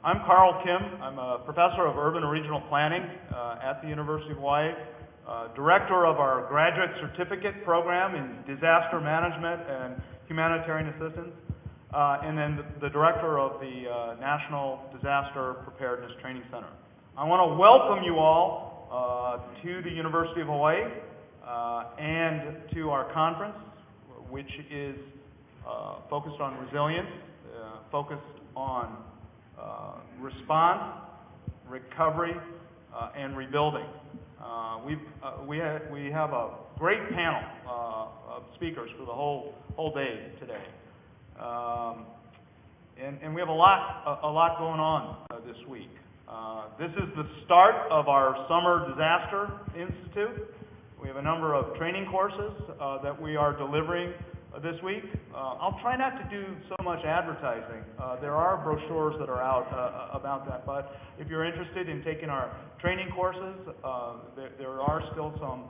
I'm Carl Kim. I'm a professor of urban and regional planning at the University of Hawaii, director of our graduate certificate program in disaster management and humanitarian assistance, and then the director of the National Disaster Preparedness Training Center. I want to welcome you all to the University of Hawaii and to our conference, which is focused on resilience, focused on response, recovery, and rebuilding. We have a great panel of speakers for the whole day today, and we have a lot going on this week. This is the start of our Summer Disaster Institute. We have a number of training courses that we are delivering this week. I'll try not to do so much advertising. There are brochures that are out about that, but if you're interested in taking our training courses, there are still some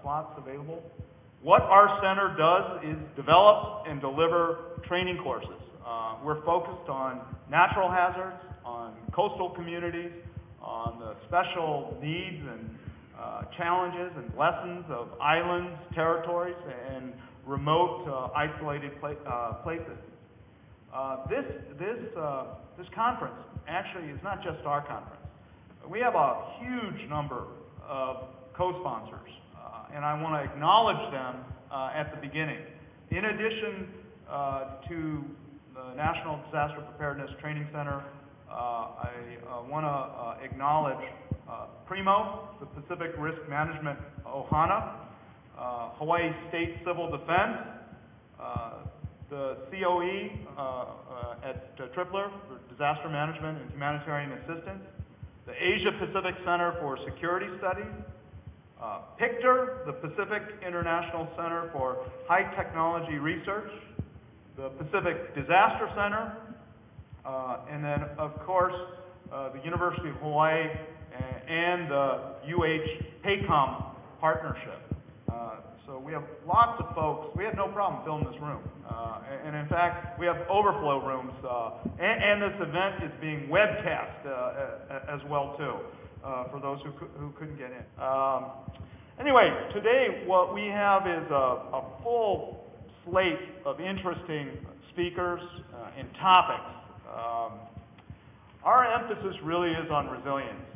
slots available. What our center does is develop and deliver training courses. We're focused on natural hazards, on coastal communities, on the special needs and challenges and lessons of islands, territories, and remote, isolated places. This conference actually is not just our conference. We have a huge number of co-sponsors, and I want to acknowledge them at the beginning. In addition to the National Disaster Preparedness Training Center, I want to acknowledge PRIMO, the Pacific Risk Management Ohana, Hawaii State Civil Defense, the COE at Tripler for Disaster Management and Humanitarian Assistance, the Asia Pacific Center for Security Studies, PICTER, the Pacific International Center for High Technology Research, the Pacific Disaster Center, and then, of course, the University of Hawaii and the UH-PACOM partnership. So we have lots of folks. We had no problem filling this room. And in fact, we have overflow rooms. And this event is being webcast as well, too, for those who couldn't get in. Anyway, today what we have is a full slate of interesting speakers and topics. Our emphasis really is on resilience.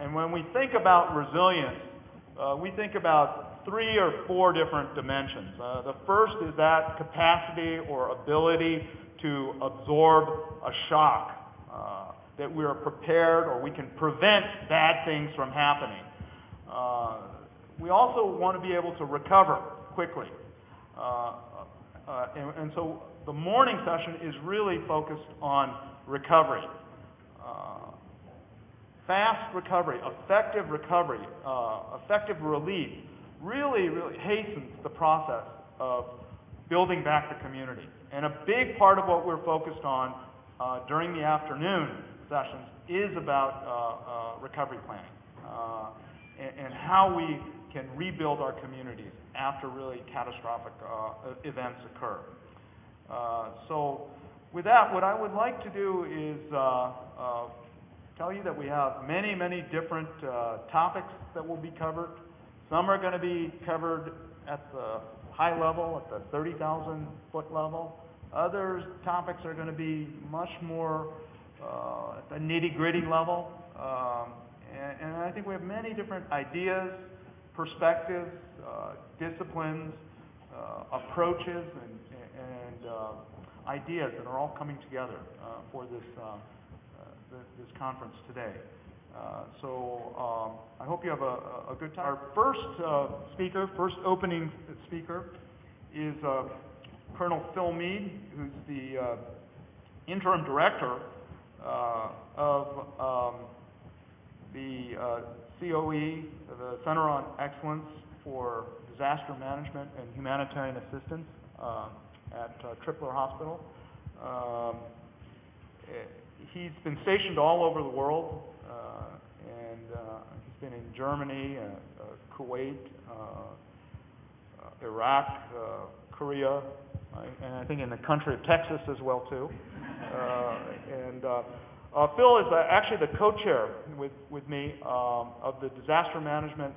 And when we think about resilience, we think about 3 or 4 different dimensions. The first is that capacity or ability to absorb a shock, that we are prepared or we can prevent bad things from happening. We also want to be able to recover quickly. And so the morning session is really focused on recovery. Fast recovery, effective relief really hastens the process of building back the community. And a big part of what we're focused on during the afternoon sessions is about recovery planning and how we can rebuild our communities after really catastrophic events occur. So with that, what I would like to do is tell you that we have many different topics that will be covered. Some are going to be covered at the high level, at the 30,000-foot level. Other topics are going to be much more at the nitty-gritty level. And I think we have many different ideas, perspectives, disciplines, approaches, and ideas that are all coming together for this conference today. So I hope you have a good time. Our first opening speaker is Colonel Phil Meade, who's the interim director of the COE, the Center on Excellence for Disaster Management and Humanitarian Assistance at Tripler Hospital. He's been stationed all over the world, and he's been in Germany, Kuwait, Iraq, Korea, and I think in the country of Texas as well too. And Phil is actually the co-chair with me of the Disaster Management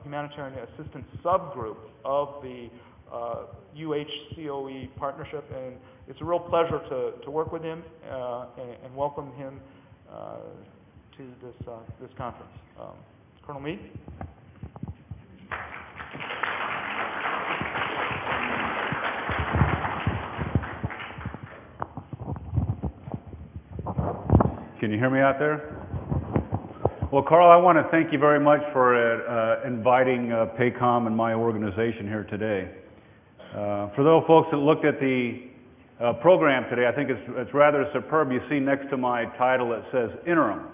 Humanitarian Assistance Subgroup of the UHCOE partnership, and it's a real pleasure to work with him and welcome him to this conference. Colonel Meade. Can you hear me out there? Well, Carl, I want to thank you very much for inviting PACOM and my organization here today. For those folks that looked at the program today, I think it's rather superb. You see next to my title it says interim.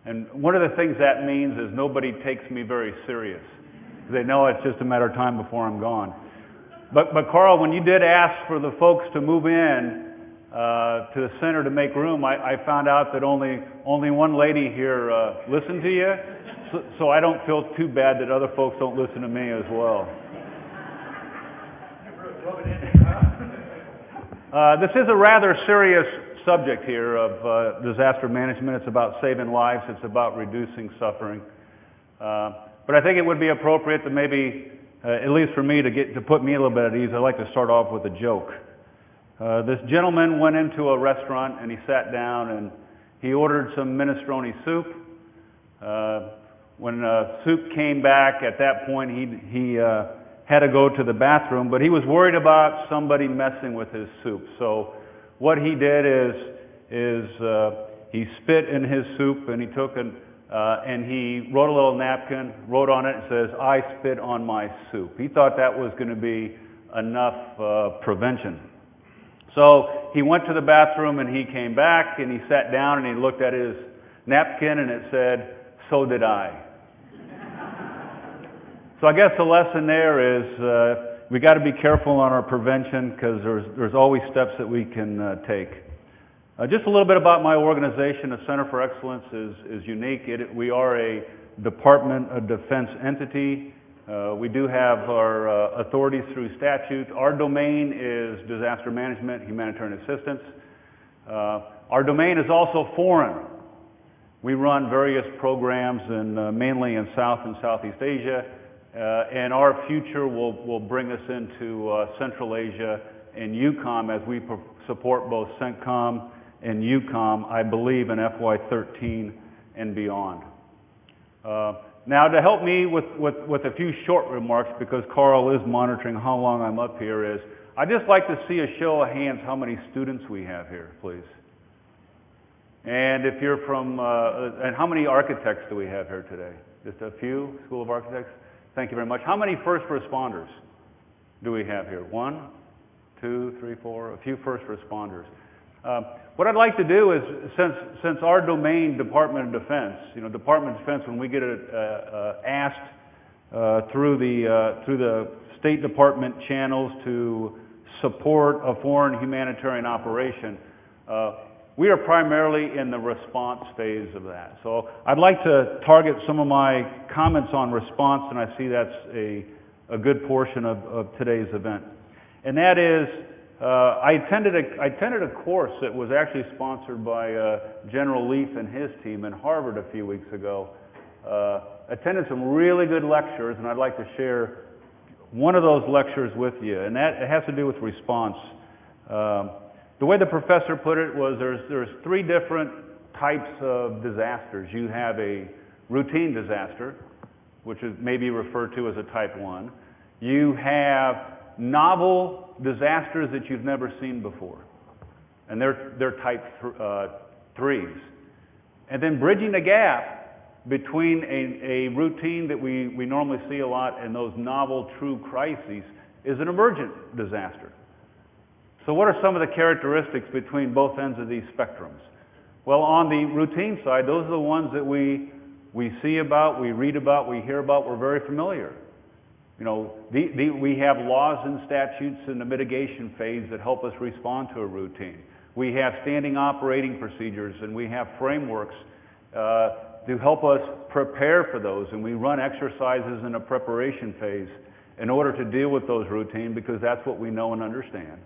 And one of the things that means is nobody takes me very serious. They know it's just a matter of time before I'm gone. But Carl, when you did ask for the folks to move in to the center to make room, I found out that only one lady here listened to you, so I don't feel too bad that other folks don't listen to me as well. This is a rather serious subject here of disaster management. It's about saving lives. It's about reducing suffering. But I think it would be appropriate to maybe, at least for me, to put me a little bit at ease. I'd like to start off with a joke. This gentleman went into a restaurant and he sat down and he ordered some minestrone soup. When soup came back, at that point he had to go to the bathroom, but he was worried about somebody messing with his soup. So what he did is he spit in his soup and he took and he wrote a little napkin, wrote on it, and says, "I spit on my soup." He thought that was going to be enough prevention. So he went to the bathroom and he came back and he sat down and he looked at his napkin and it said, "So did I." So I guess the lesson there is we got to be careful on our prevention because there's always steps that we can take. Just a little bit about my organization. The Center for Excellence is unique. We are a Department of Defense entity. We do have our authorities through statute. Our domain is disaster management, humanitarian assistance. Our domain is also foreign. We run various programs mainly in South and Southeast Asia, and our future will bring us into Central Asia and EUCOM as we support both CENTCOM and EUCOM, I believe, in FY13 and beyond. Now, to help me with a few short remarks, because Carl is monitoring how long I'm up here, is I'd just like to see a show of hands how many students we have here, please. And if you're from, and how many architects do we have here today? Just a few? School of Architects? Thank you very much. How many first responders do we have here? 1, 2, 3, 4, a few first responders. What I'd like to do is, since our domain, Department of Defense, Department of Defense, when we get asked through the State Department channels to support a foreign humanitarian operation, we are primarily in the response phase of that. So I'd like to target some of my comments on response, and I see that's a good portion of today's event. And that is, I attended a course that was actually sponsored by General Leaf and his team in Harvard a few weeks ago. Attended some really good lectures, and I'd like to share one of those lectures with you, and that it has to do with response. The way the professor put it was there's 3 different types of disasters. You have a routine disaster, which is maybe referred to as a type 1. You have novel disasters that you've never seen before, and they're type 3s. And then bridging the gap between a routine that we normally see a lot and those novel true crises is an emergent disaster. So what are some of the characteristics between both ends of these spectrums? Well, on the routine side, those are the ones that we see about, we read about, we hear about, we're very familiar. We have laws and statutes in the mitigation phase that help us respond to a routine. We have standing operating procedures and we have frameworks to help us prepare for those, and we run exercises in a preparation phase in order to deal with those routines because that's what we know and understand.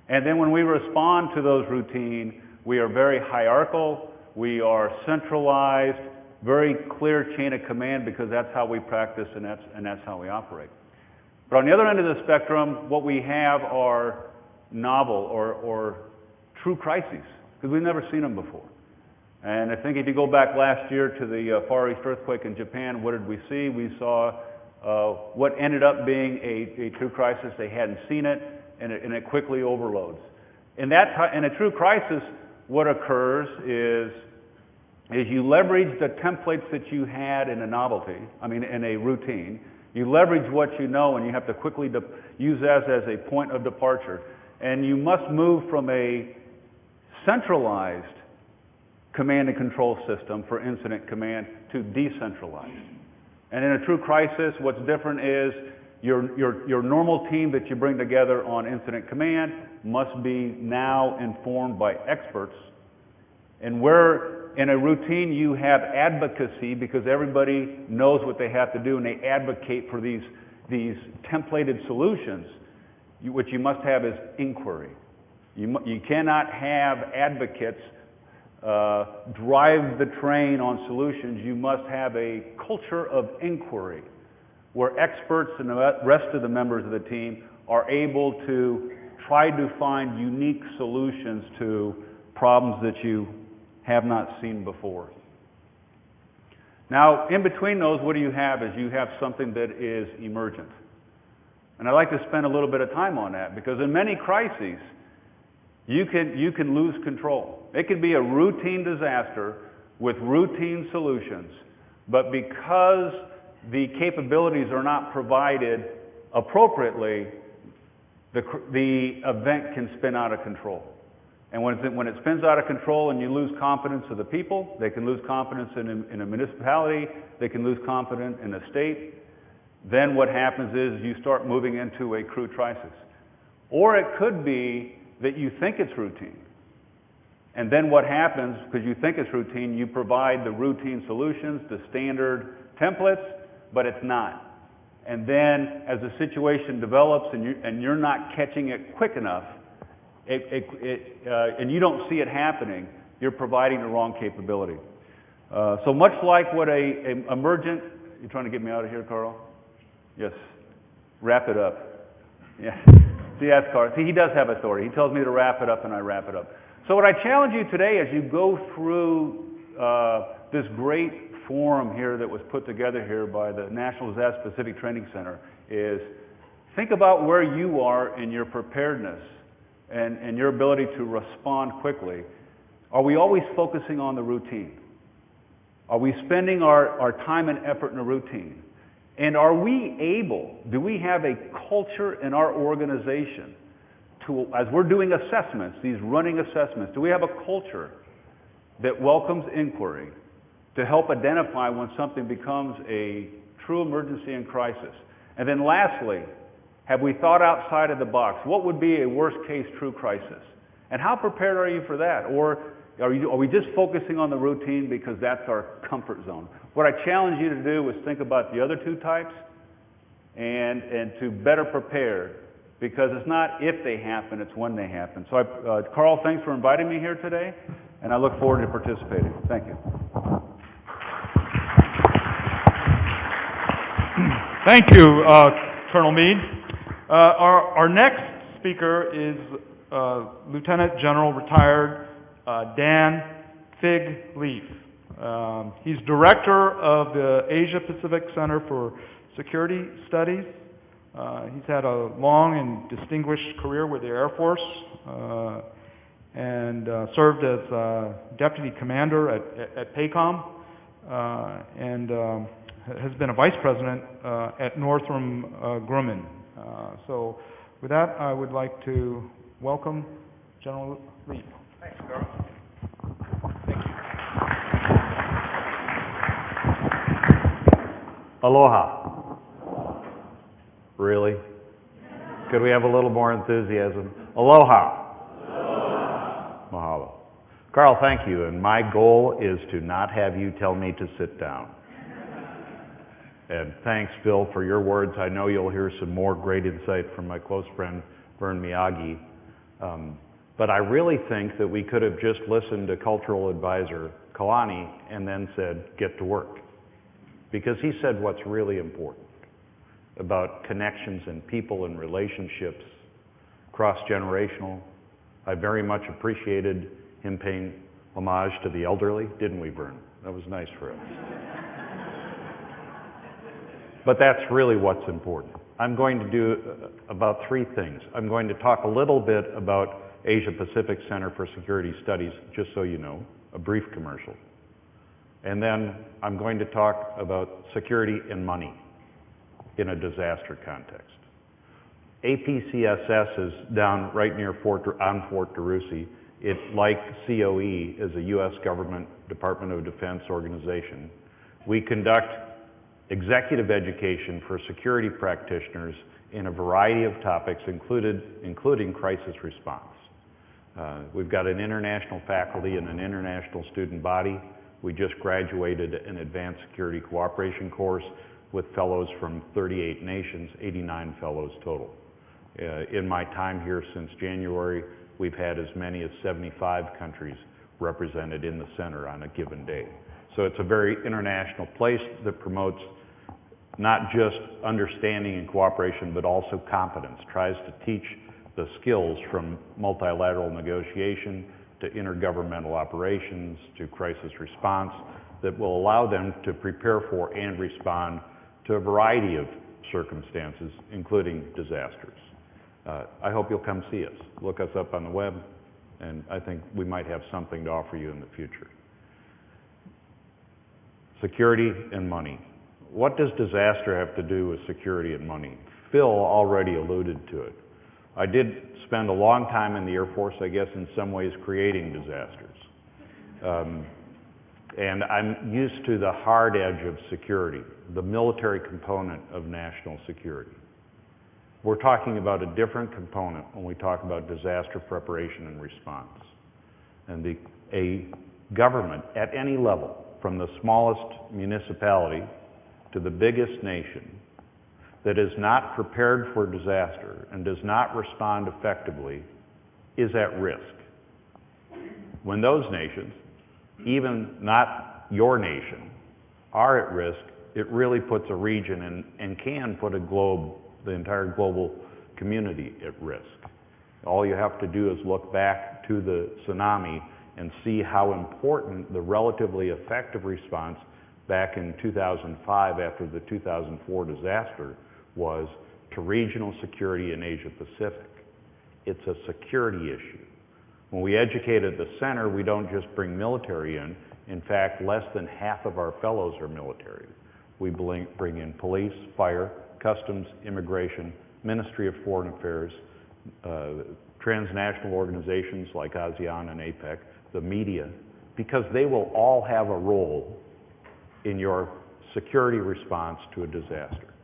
And then when we respond to those routines, we are very hierarchical, We are centralized, very clear chain of command because that's how we practice and that's how we operate. But on the other end of the spectrum, what we have are novel or true crises because we've never seen them before. And I think if you go back last year to the Far East earthquake in Japan, what did we see? We saw what ended up being a true crisis. They hadn't seen it, and it quickly overloads. In a true crisis, what occurs is you leverage the templates that you had in in a routine. You leverage what you know, and you have to quickly use that as a point of departure. And you must move from a centralized command and control system for incident command to decentralized. And in a true crisis, what's different is your normal team that you bring together on incident command must be now informed by experts. And where in a routine you have advocacy because everybody knows what they have to do and they advocate for these templated solutions, what you must have is inquiry. You cannot have advocates drive the train on solutions. You must have a culture of inquiry where experts and the rest of the members of the team are able to try to find unique solutions to problems that you have not seen before. Now, in between those, what you have is you have something that is emergent. And I'd like to spend a little bit of time on that because in many crises, you can lose control. It could be a routine disaster with routine solutions, but because the capabilities are not provided appropriately, the event can spin out of control. And when it spins out of control and you lose confidence of the people, they can lose confidence in a municipality, they can lose confidence in a state, then what happens is you start moving into a true crisis. Or it could be that you think it's routine. And then what happens, because you think it's routine, you provide the routine solutions, the standard templates, but it's not. And then as the situation develops and you're not catching it quick enough, and you don't see it happening, you're providing the wrong capability. So much like what a emergent, you trying to get me out of here, Carl? Yes. Wrap it up. Yeah. See, that's Carl. See, he does have authority. He tells me to wrap it up, and I wrap it up. So what I challenge you today as you go through this great forum here that was put together here by the National Disaster Specific Training Center is think about where you are in your preparedness and your ability to respond quickly. Are we always focusing on the routine? Are we spending our time and effort in a routine? And are we able, do we have a culture in our organization to, as we're doing assessments, these running assessments, do we have a culture that welcomes inquiry to help identify when something becomes a true emergency and crisis? And then lastly, have we thought outside of the box? What would be a worst case true crisis? And how prepared are you for that? Or are we just focusing on the routine because that's our comfort zone? What I challenge you to do is think about the other two types and to better prepare, because it's not if they happen, it's when they happen. So Carl, thanks for inviting me here today, and I look forward to participating. Thank you. Thank you, Colonel Meade. Our next speaker is Lieutenant General retired Dan Fig Leaf. He's director of the Asia Pacific Center for Security Studies. He's had a long and distinguished career with the Air Force and served as deputy commander at PACOM and has been a vice president at Northrop Grumman. So with that, I would like to welcome General Leaf. Thanks, Carl. Aloha. Really? Could we have a little more enthusiasm? Aloha. Aloha. Mahalo. Carl, thank you. And my goal is to not have you tell me to sit down. And thanks, Phil, for your words. I know you'll hear some more great insight from my close friend, Vern Miyagi. But I really think that we could have just listened to cultural advisor Kalani and then said, get to work. Because he said what's really important about connections and people and relationships, cross-generational. I very much appreciated him paying homage to the elderly, didn't we, Vern? That was nice for us. But that's really what's important. I'm going to do about 3 things. I'm going to talk a little bit about Asia Pacific Center for Security Studies, just so you know, a brief commercial. And then I'm going to talk about security and money in a disaster context. APCSS is down right near Fort DeRussy. It, like COE, is a U.S. government Department of Defense organization. We conduct executive education for security practitioners in a variety of topics, including crisis response. We've got an international faculty and an international student body. We just graduated an advanced security cooperation course with fellows from 38 nations, 89 fellows total. In my time here since January, we've had as many as 75 countries represented in the center on a given day. So it's a very international place that promotes not just understanding and cooperation, but also competence, tries to teach the skills from multilateral negotiation to intergovernmental operations to crisis response that will allow them to prepare for and respond to a variety of circumstances, including disasters. I hope you'll come see us. Look us up on the web, and I think we might have something to offer you in the future. Security and money. What does disaster have to do with security and money? Phil already alluded to it. I did spend a long time in the Air Force, I guess, in some ways creating disasters. And I'm used to the hard edge of security, the military component of national security. We're talking about a different component when we talk about disaster preparation and response. And a government at any level, from the smallest municipality to the biggest nation, that is not prepared for disaster and does not respond effectively is at risk. When those nations, even not your nation, are at risk, it really puts a region and can put a globe, the entire global community at risk. All you have to do is look back to the tsunami and see how important the relatively effective response back in 2005 after the 2004 disaster was to regional security in Asia Pacific. It's a security issue. When we educate at the center, we don't just bring military in. In fact, less than half of our fellows are military. We bring in police, fire, customs, immigration, Ministry of Foreign Affairs, transnational organizations like ASEAN and APEC, the media, because they will all have a role in your security response to a disaster.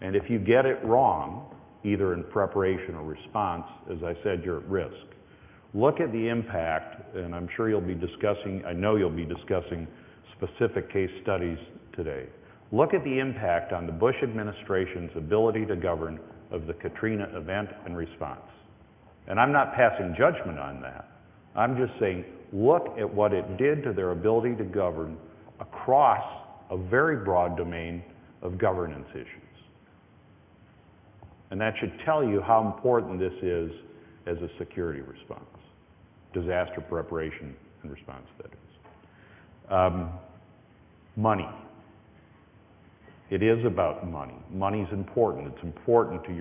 And if you get it wrong, either in preparation or response, as I said, you're at risk. Look at the impact, and I'm sure you'll be discussing, I know you'll be discussing specific case studies today. Look at the impact on the Bush administration's ability to govern of the Katrina event and response. And I'm not passing judgment on that. I'm just saying, look at what it did to their ability to govern across a very broad domain of governance issues. And that should tell you how important this is as a security response, disaster preparation and response, that is. Money. It is about money. Money's important. It's important to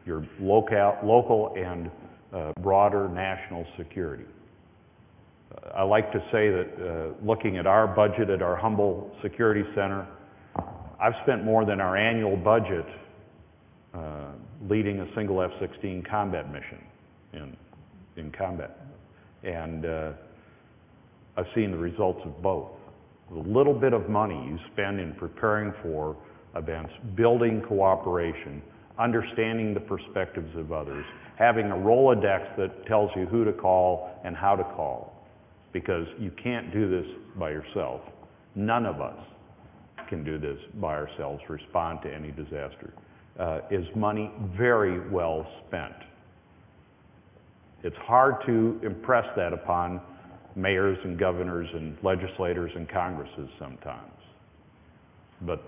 your local and broader national security. I like to say that looking at our budget at our humble security center, I've spent more than our annual budget leading a single F-16 combat mission in combat. And I've seen the results of both. The little bit of money you spend in preparing for events, building cooperation, understanding the perspectives of others, having a Rolodex that tells you who to call and how to call, because you can't do this by yourself. None of us can do this by ourselves, respond to any disaster. Is money very well spent. It's hard to impress that upon mayors and governors and legislators and Congresses sometimes. But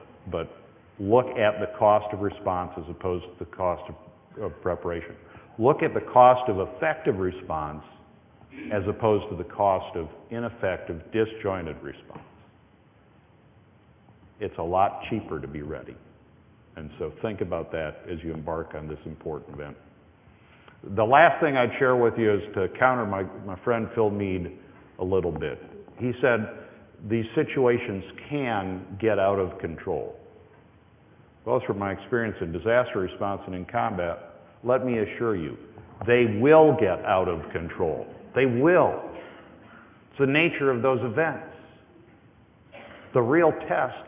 look at the cost of response as opposed to the cost of preparation. Look at the cost of effective response as opposed to the cost of ineffective, disjointed response. It's a lot cheaper to be ready. And so think about that as you embark on this important event. The last thing I'd share with you is to counter my friend Phil Mead a little bit. He said these situations can get out of control. Well, from my experience in disaster response and in combat, let me assure you, they will get out of control. They will. It's the nature of those events. The real test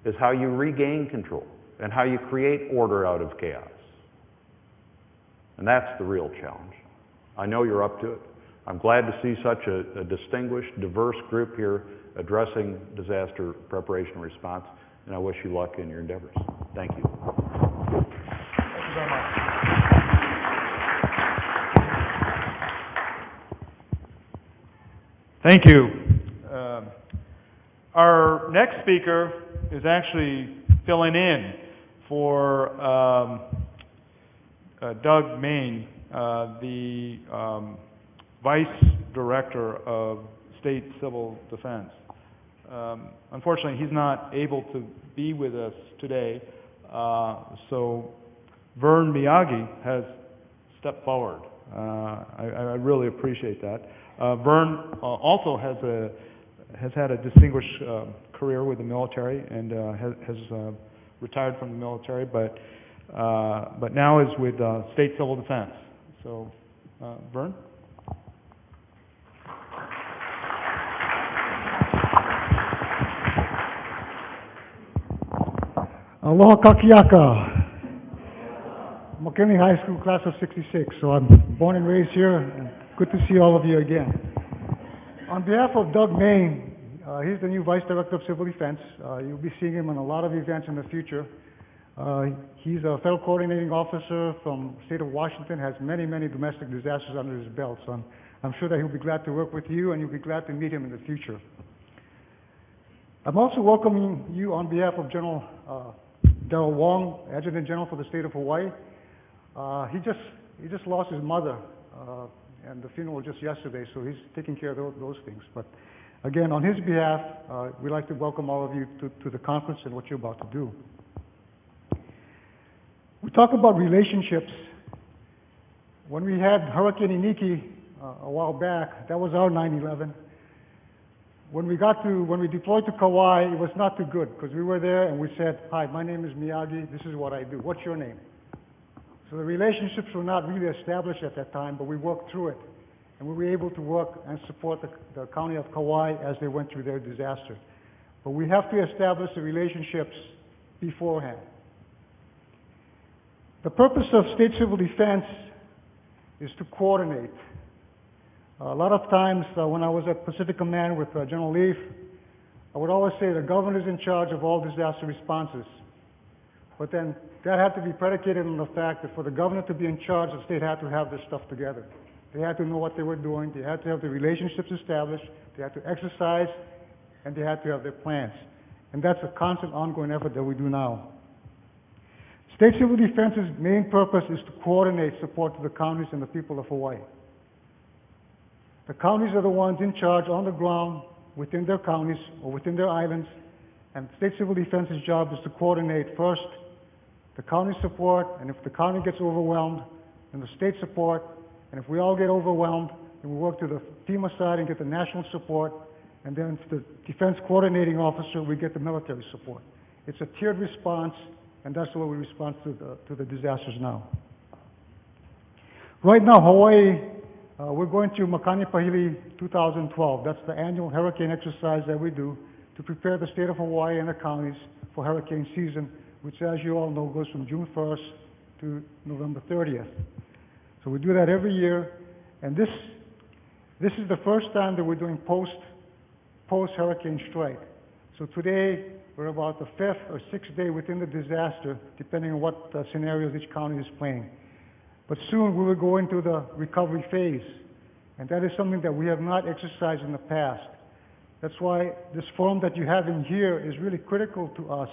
is how you regain control and how you create order out of chaos. And that's the real challenge. I know you're up to it. I'm glad to see such a distinguished, diverse group here addressing disaster preparation and response, and I wish you luck in your endeavors. Thank you. Thank you very much. Thank you. Our next speaker is actually filling in for Doug Main, the Vice Director of State Civil Defense. Unfortunately, he's not able to be with us today, so Vern Miyagi has stepped forward. I really appreciate that. Vern also has had a distinguished career with the military and has retired from the military, but now is with State Civil Defense. So, Vern? Aloha kakiaka. McKinley High School, class of 66. So I'm born and raised here, and good to see all of you again. On behalf of Doug Main, he's the new Vice Director of Civil Defense. You'll be seeing him in a lot of events in the future. He's a federal coordinating officer from the state of Washington, has many, many domestic disasters under his belt. So I'm sure that he'll be glad to work with you, and you'll be glad to meet him in the future. I'm also welcoming you on behalf of General Darrell Wong, Adjutant General for the state of Hawaii. He just lost his mother, and the funeral was just yesterday, so he's taking care of those things. But again, on his behalf, we'd like to welcome all of you to the conference and what you're about to do. We talk about relationships. When we had Hurricane Iniki a while back, that was our 9/11. When we deployed to Kauai, it was not too good because we were there and we said, "Hi, my name is Miyagi. This is what I do. What's your name?" So the relationships were not really established at that time, but we worked through it, and we were able to work and support the county of Kauai as they went through their disaster. But we have to establish the relationships beforehand. The purpose of state civil defense is to coordinate. A lot of times when I was at Pacific Command with General Leaf, I would always say the governor is in charge of all disaster responses. But then that had to be predicated on the fact that for the governor to be in charge, the state had to have this stuff together. They had to know what they were doing, they had to have the relationships established, they had to exercise, and they had to have their plans. And that's a constant ongoing effort that we do now. State Civil Defense's main purpose is to coordinate support to the counties and the people of Hawaii. The counties are the ones in charge on the ground within their counties or within their islands, and State Civil Defense's job is to coordinate first the county support, and if the county gets overwhelmed, then the state support, and if we all get overwhelmed, then we work to the FEMA side and get the national support, and then for the defense coordinating officer, we get the military support. It's a tiered response, and that's the way we respond to the disasters now. Right now, Hawaii, we're going to Makani Pahili 2012. That's the annual hurricane exercise that we do to prepare the state of Hawaii and the counties for hurricane season, which, as you all know, goes from June 1st to November 30th. So we do that every year, and this is the first time that we're doing post-hurricane strike. So today, we're about the 5th or 6th day within the disaster, depending on what scenarios each county is playing. But soon we will go into the recovery phase. And that is something that we have not exercised in the past. That's why this forum that you have in here is really critical to us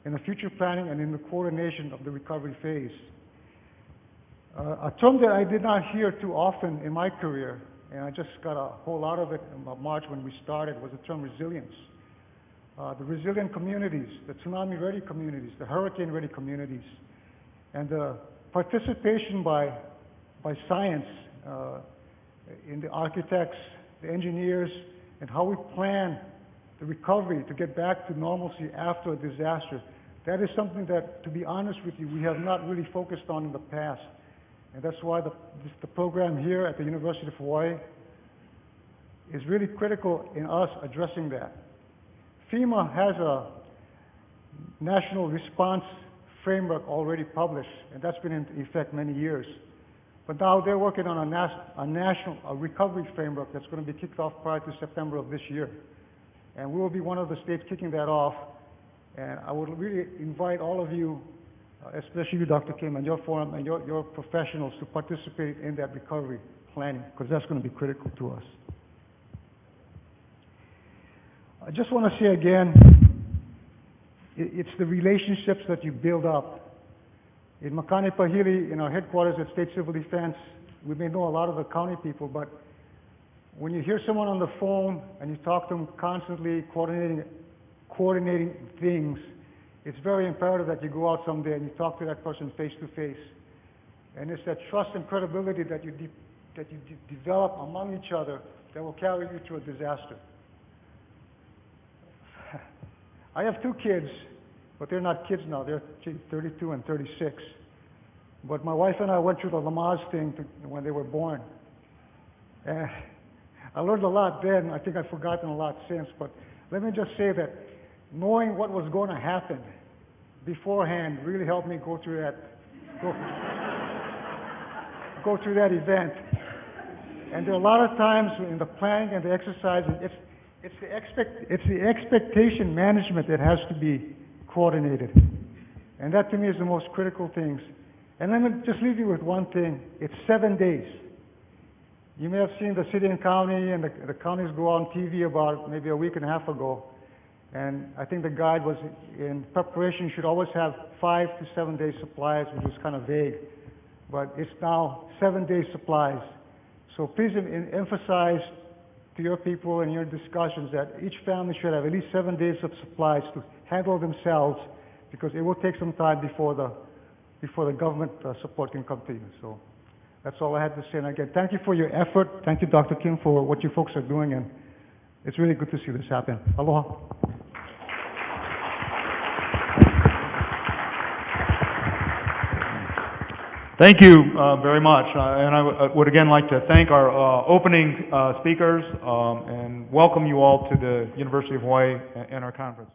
in the future planning and in the coordination of the recovery phase. A term that I did not hear too often in my career, and I just got a whole lot of it in March when we started, was the term resilience. The resilient communities, the tsunami-ready communities, the hurricane-ready communities, and the participation by science in the architects, the engineers, and how we plan the recovery to get back to normalcy after a disaster. That is something that, to be honest with you, we have not really focused on in the past. And that's why the program here at the University of Hawaii is really critical in us addressing that. FEMA has a national response framework already published, and that's been in effect many years. But now they're working on a national recovery framework that's going to be kicked off prior to September of this year. And we will be one of the states kicking that off. And I would really invite all of you, especially you, Dr. Kim, and your forum and your professionals to participate in that recovery planning, because that's going to be critical to us. I just want to say again, it's the relationships that you build up. In Makani Pahili, in our headquarters at State Civil Defense, we may know a lot of the county people, but when you hear someone on the phone and you talk to them constantly, coordinating things, it's very imperative that you go out someday and you talk to that person face to face. And it's that trust and credibility that you develop among each other that will carry you through a disaster. I have two kids, but they're not kids now. They're 32 and 36. But my wife and I went through the Lamaze thing when they were born. And I learned a lot then. I think I've forgotten a lot since. But let me just say that knowing what was going to happen beforehand really helped me go through that event. And there are a lot of times in the planning and the exercising, it's the expectation management that has to be coordinated. And that to me is the most critical things. And let me just leave you with one thing. It's 7 days. You may have seen the city and county, and the counties go on TV about maybe a week and a half ago. And I think the guide was in preparation, you should always have 5 to 7 days supplies, which was kind of vague. But it's now 7 days supplies. So please emphasize to your people and your discussions that each family should have at least 7 days of supplies to handle themselves, because it will take some time before the government support can come to you. So that's all I had to say. And again, thank you for your effort. Thank you, Dr. Kim, for what you folks are doing. And it's really good to see this happen. Aloha. Thank you very much. And I would again like to thank our opening speakers and welcome you all to the University of Hawaii and our conference.